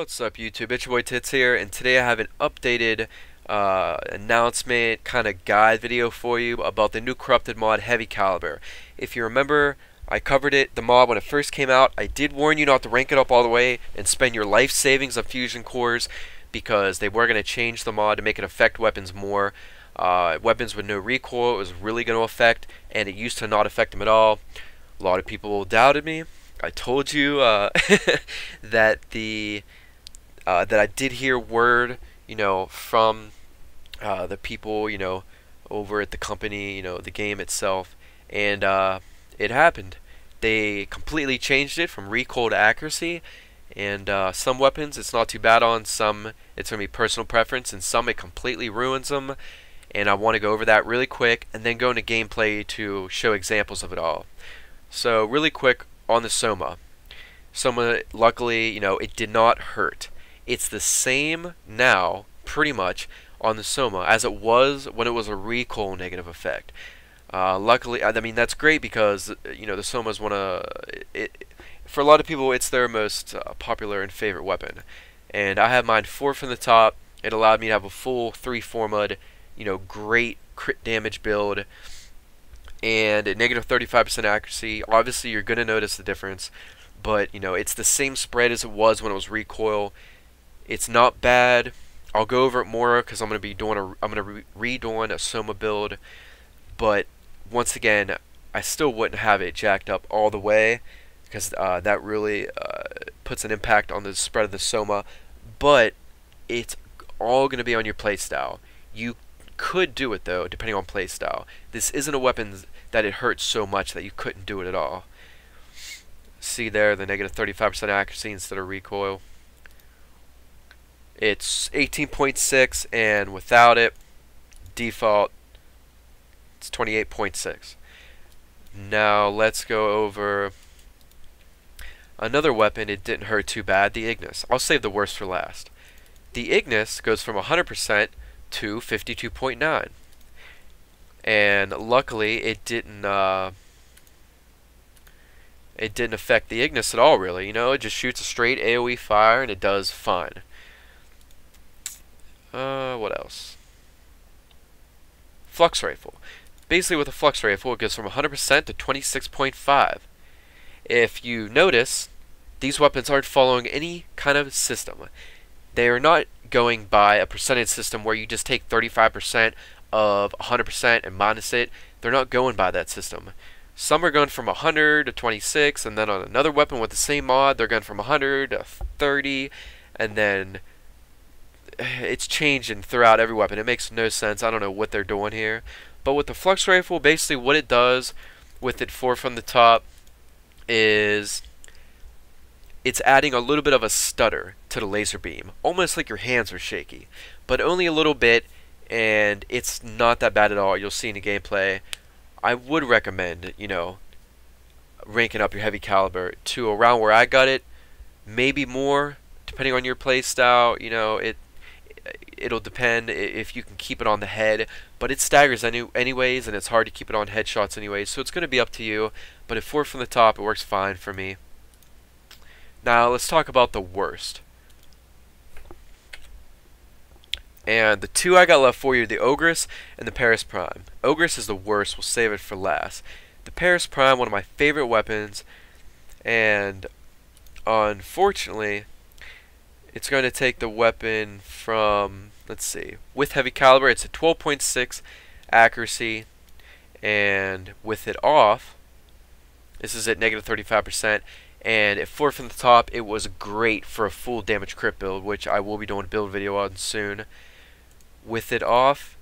What's up YouTube, it's your boy Tits here, and today I have an updated announcement kind of guide video for you about the new corrupted mod Heavy Caliber. If you remember, I covered the mod when it first came out. I did warn you not to rank it up all the way and spend your life savings on fusion cores because they were going to change the mod to make it affect weapons more. Weapons with no recoil it was really going to affect, and it used to not affect them at all. A lot of people doubted me. I told you that I did hear word, from the people, over at the company, the game itself, and it happened. They completely changed it from recoil to accuracy, and some weapons it's not too bad on, some it's going to be personal preference, and some it completely ruins them. And I want to go over that really quick, and then go into gameplay to show examples of it all. So really quick on the Soma. Soma, luckily, it did not hurt. It's the same now, pretty much, on the Soma as it was when it was a recoil negative effect. Luckily, I mean that's great because the Soma is for a lot of people it's their most popular and favorite weapon. And I have mine 4 from the top. It allowed me to have a full 3 mud, great crit damage build, and at negative 35% accuracy. Obviously, you're gonna notice the difference, but it's the same spread as it was when it was recoil. It's not bad. I'll go over it more because I'm gonna be redoing a Soma build, but once again, I still wouldn't have it jacked up all the way because that really puts an impact on the spread of the Soma. But it's all gonna be on your playstyle. You could do it though, depending on playstyle. This isn't a weapon that it hurts so much that you couldn't do it at all. See there, the negative 35% accuracy instead of recoil. It's 18.6, and without it, default, it's 28.6. Now let's go over another weapon it didn't hurt too bad, the Ignis. I'll save the worst for last. The Ignis goes from 100% to 52.9, and luckily it didn't affect the Ignis at all, really. It just shoots a straight AoE fire and it does fine. What else? Flux rifle. Basically with a flux rifle it goes from 100% to 26.5. If you notice, these weapons aren't following any kind of system. They are not going by a percentage system where you just take 35% of 100% and minus it. They're not going by that system. Some are going from 100 to 26, and then on another weapon with the same mod, they're going from 100 to 30, and then it's changing throughout every weapon. It makes no sense. I don't know what they're doing here. But with the flux rifle, basically what it does with it 4 from the top is it's adding a little bit of a stutter to the laser beam, almost like your hands are shaky, but only a little bit, and it's not that bad at all. You'll see in the gameplay. I would recommend, ranking up your Heavy Caliber to around where I got it, maybe more, depending on your play style. It'll depend if you can keep it on the head, but it staggers anyways, and it's hard to keep it on headshots anyways, so it's going to be up to you. But at 4 from the top, it works fine for me. Now let's talk about the worst. And the 2 I got left for you are the Ogress and the Paris Prime. Ogress is the worst, we'll save it for last. The Paris Prime, one of my favorite weapons, and unfortunately it's going to take the weapon from, let's see, with Heavy Caliber it's a 12.6 accuracy, and with it off, this is at negative 35%, and at 4 from the top it was great for a full damage crit build, which I will be doing a build video on soon. With it off,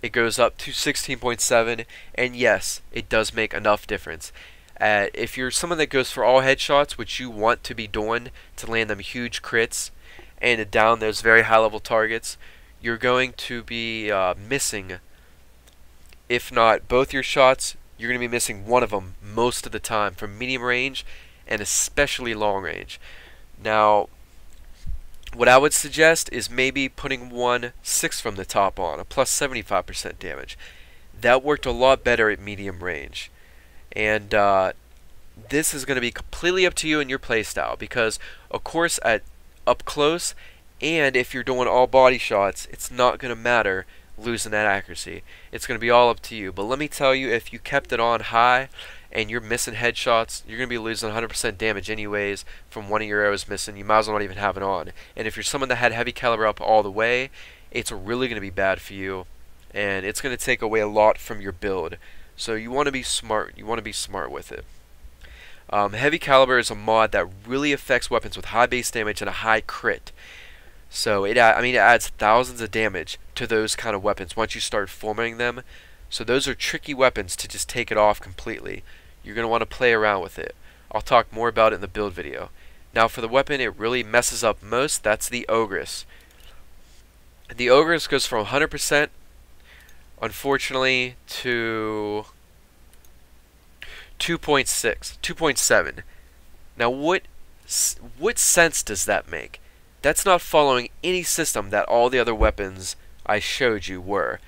it goes up to 16.7, and yes, it does make enough difference. If you're someone that goes for all headshots, which you want to be doing to land them huge crits and to down those very high level targets, you're going to be missing, if not both your shots, you're going to be missing one of them most of the time from medium range and especially long range. Now, what I would suggest is maybe putting 1/6 from the top on, a plus 75% damage. That worked a lot better at medium range. And this is going to be completely up to you and your playstyle, because of course at up close, and if you're doing all body shots, it's not going to matter losing that accuracy. It's going to be all up to you. But let me tell you, if you kept it on high and you're missing headshots, you're going to be losing 100% damage anyways from one of your arrows missing. You might as well not even have it on. And if you're someone that had heavy caliber up all the way, it's really going to be bad for you, and it's going to take away a lot from your build. So you want to be smart. You want to be smart with it. Heavy caliber is a mod that really affects weapons with high base damage and a high crit. So it adds thousands of damage to those kind of weapons once you start forming them. So those are tricky weapons to just take it off completely. You're going to want to play around with it. I'll talk more about it in the build video. Now for the weapon it really messes up most, that's the Ogress. The Ogress goes from 100% unfortunately to 2.6, 2.7. Now what sense does that make? That's not following any system that all the other weapons I showed you were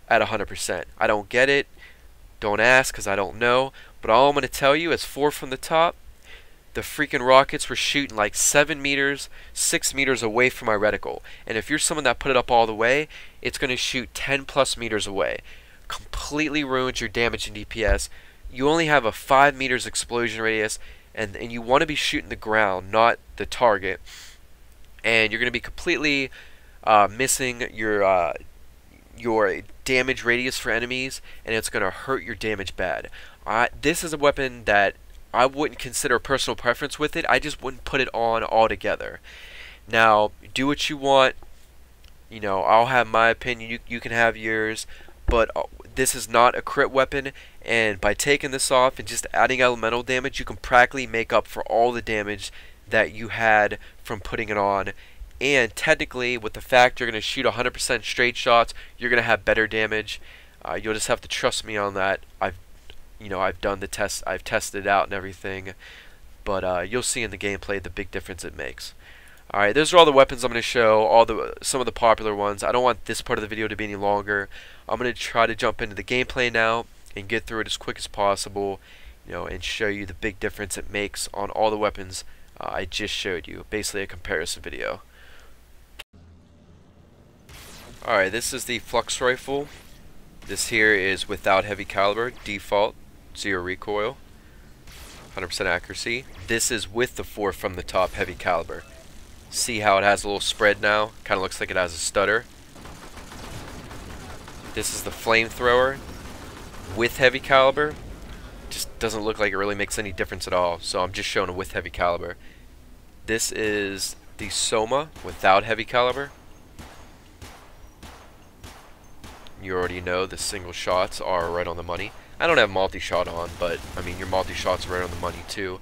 at 100%. I don't get it. Don't ask because I don't know. But all I'm going to tell you is 4 from the top. The freaking rockets were shooting like 7 meters, 6 meters away from my reticle. And if you're someone that put it up all the way, it's going to shoot 10 plus meters away. Completely ruins your damage and DPS. You only have a 5 meters explosion radius, and you want to be shooting the ground, not the target. And you're going to be completely missing your damage radius for enemies, and it's going to hurt your damage bad. This is a weapon that I wouldn't consider a personal preference with it. I just wouldn't put it on altogether. Now, do what you want. You know, I'll have my opinion. You can have yours. But this is not a crit weapon, and by taking this off and just adding elemental damage, you can practically make up for all the damage that you had from putting it on. And technically, with the fact you're going to shoot 100% straight shots, you're going to have better damage. You'll just have to trust me on that. I've done the test. I've tested it out and everything. But you'll see in the gameplay the big difference it makes. Alright, those are all the weapons I'm going to show, some of the popular ones. I don't want this part of the video to be any longer. I'm going to try to jump into the gameplay now and get through it as quick as possible, and show you the big difference it makes on all the weapons I just showed you. Basically a comparison video. Alright, this is the Flux Rifle. This here is without heavy caliber, default, 0 recoil, 100% accuracy. This is with the 4 from the top heavy caliber. See how it has a little spread now? Kind of looks like it has a stutter. This is the flamethrower with heavy caliber. Just doesn't look like it really makes any difference at all, so I'm just showing it with heavy caliber. This is the Soma without heavy caliber. You already know the single shots are right on the money. I don't have multi-shot on, but I mean your multi-shots are right on the money too.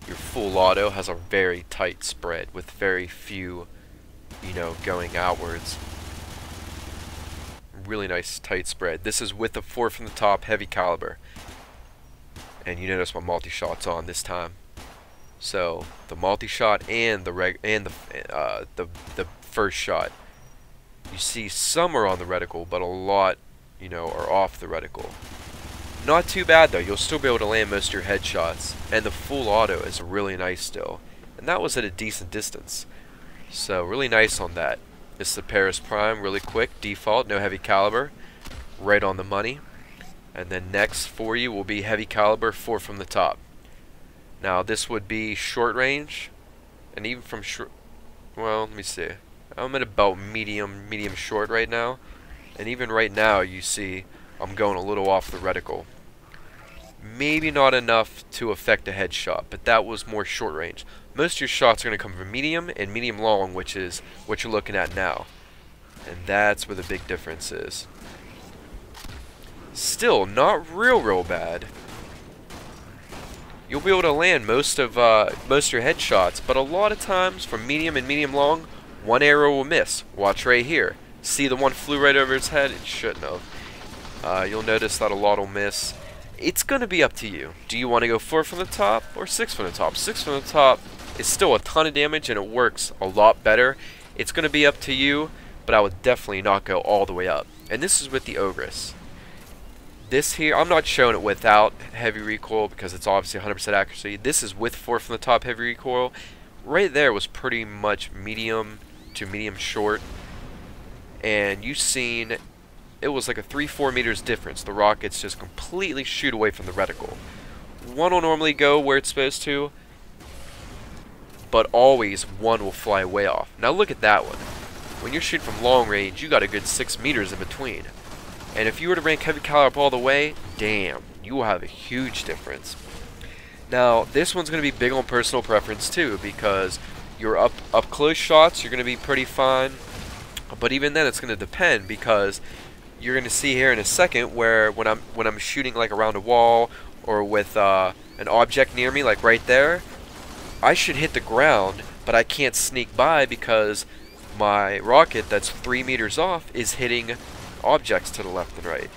Your full auto has a very tight spread with very few, going outwards. Really nice tight spread. This is with the 4 from the top heavy caliber. And you notice my multi-shot's on this time. So the multi-shot and the first shot. You see some are on the reticle, but a lot, are off the reticle. Not too bad though, you'll still be able to land most of your headshots, and the full auto is really nice still, and that was at a decent distance, so really nice on that. This is the Paris Prime, really quick, default, no heavy caliber, right on the money, and then next for you will be heavy caliber, 4 from the top. Now this would be short range, and even from short, well, let me see, I'm at about medium short right now, and even right now you see I'm going a little off the reticle. Maybe not enough to affect a headshot, but that was more short range. Most of your shots are going to come from medium and medium long, which is what you're looking at now. And that's where the big difference is. Still, not real bad. You'll be able to land most of your headshots, but a lot of times from medium and medium long, one arrow will miss. Watch right here. See the one flew right over his head? It shouldn't have. You'll notice that a lot will miss. It's going to be up to you. Do you want to go 4 from the top or 6 from the top? 6 from the top is still a ton of damage and it works a lot better. It's going to be up to you, but I would definitely not go all the way up. And this is with the Ogress. This here, I'm not showing it without heavy recoil because it's obviously 100% accuracy. This is with 4 from the top heavy recoil. right there was pretty much medium to medium short, and you've seen it was like a 3-4 meters difference. The rockets just completely shoot away from the reticle. One will normally go where it's supposed to, but always one will fly way off. Now look at that one. When you're shooting from long range, you got a good 6 meters in between. And if you were to rank heavy caliber all the way, damn, you will have a huge difference. Now, this one's going to be big on personal preference too, because your up close shots, you're going to be pretty fine. But even then, it's going to depend, because you're going to see here in a second where when I'm shooting like around a wall or with an object near me, like right there, I should hit the ground, but I can't sneak by because my rocket that's 3 meters off is hitting objects to the left and right.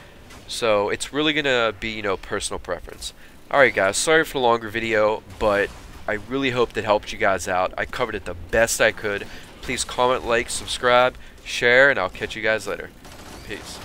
So it's really gonna be, you know, personal preference. Alright guys, sorry for the longer video, but I really hope that helped you guys out. I covered it the best I could. Please comment, like, subscribe, share, and I'll catch you guys later. Peace.